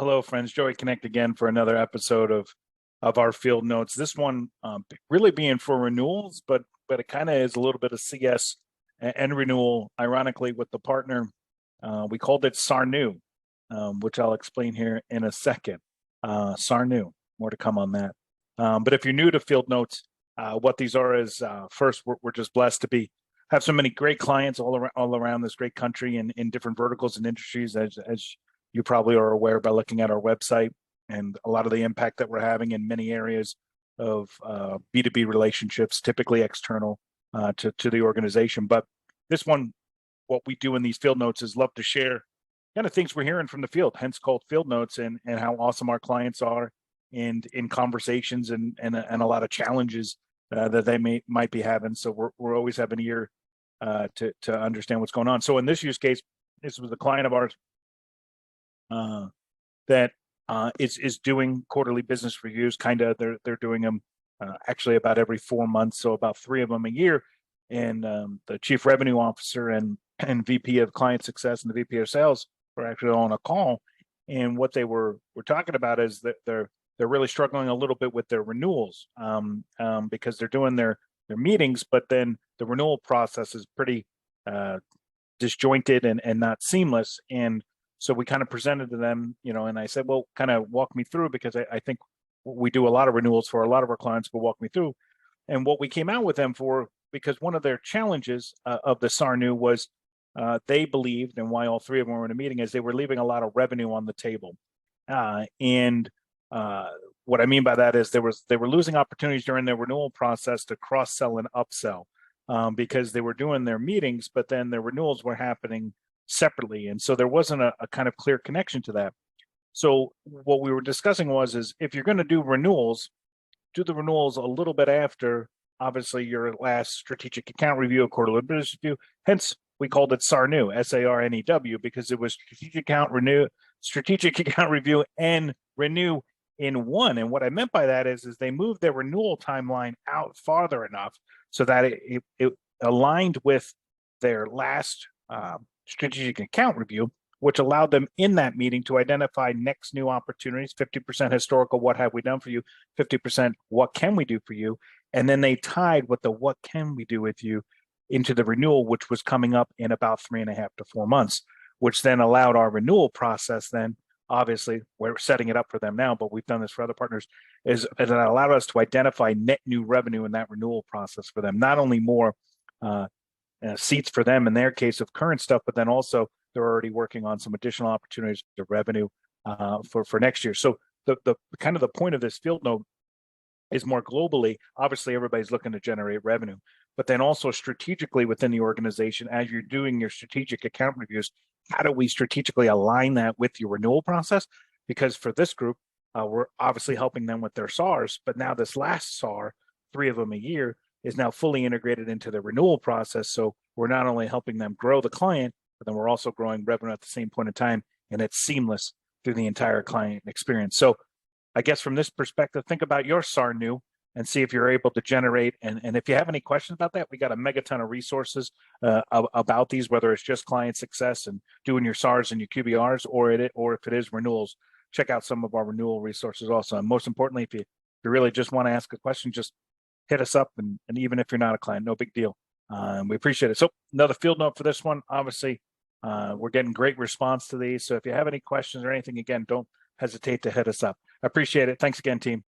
Hello, friends. Joey Connect again for another episode of our field notes. This one really being for renewals, but it kind of is a little bit of CS and renewal. Ironically, with the partner, we called it Sarnu, which I'll explain here in a second. Sarnu, more to come on that. But if you're new to field notes, what these are is first, we're just blessed to have so many great clients all around this great country and in different verticals and industries, as you probably are aware by looking at our website and a lot of the impact that we're having in many areas of B2B relationships, typically external to the organization. But this one, what we do in these field notes is love to share kind of things we're hearing from the field, hence called field notes, and how awesome our clients are and in conversations and a lot of challenges that they might be having. So we're always having an ear to understand what's going on. So in this use case, this was a client of ours that is doing quarterly business reviews. They're doing them actually about every 4 months, so about 3 of them a year. And the chief revenue officer and VP of client success and the VP of sales were actually on a call. And what they were talking about is that they're really struggling a little bit with their renewals because they're doing their meetings, but then the renewal process is pretty disjointed and not seamless. And so we kind of presented to them, and I said, well, kind of walk me through, because I think we do a lot of renewals for a lot of our clients, but walk me through. And what we came out with them for, because one of their challenges of the Sarnu was they believed, and why all 3 of them were in a meeting, is they were leaving a lot of revenue on the table. And what I mean by that is they were losing opportunities during their renewal process to cross-sell and upsell because they were doing their meetings, but then their renewals were happening separately. And so there wasn't a kind of clear connection to that. So what we were discussing is if you're going to do the renewals a little bit after, obviously, your last strategic account review, a quarterly business review. Hence, we called it SARNEW, SARNEW, because it was strategic account review and renew in one. And what I meant by that is they moved their renewal timeline out farther enough so that it aligned with their last strategic account review, which allowed them in that meeting to identify next new opportunities, 50% historical, what have we done for you, 50% what can we do for you, and then they tied with the what can we do with you into the renewal, which was coming up in about 3.5 to 4 months, which then allowed our renewal process then, obviously, we're setting it up for them now, but we've done this for other partners, is it allowed us to identify net new revenue in that renewal process for them, not only more seats for them in their case of current stuff, but then also they're already working on some additional opportunities to revenue for next year. So the kind of the point of this field note is more globally. Obviously, everybody's looking to generate revenue, but then also strategically within the organization, as you're doing your strategic account reviews, how do we strategically align that with your renewal process? Because for this group, we're obviously helping them with their SARs, but now this last SAR, 3 of them a year, is now fully integrated into the renewal process. So we're not only helping them grow the client, but then we're also growing revenue at the same point in time, and it's seamless through the entire client experience. So I guess from this perspective, think about your SARNU and see if you're able to generate. And if you have any questions about that, we got a megaton of resources about these, whether it's just client success and doing your SARs and your QBRs, or if it is renewals. Check out some of our renewal resources also. And most importantly, if you really just want to ask a question, just hit us up, and even if you're not a client, no big deal. We appreciate it. So another field note for this one, obviously, we're getting great response to these. So if you have any questions or anything, again, don't hesitate to hit us up. I appreciate it. Thanks again, team.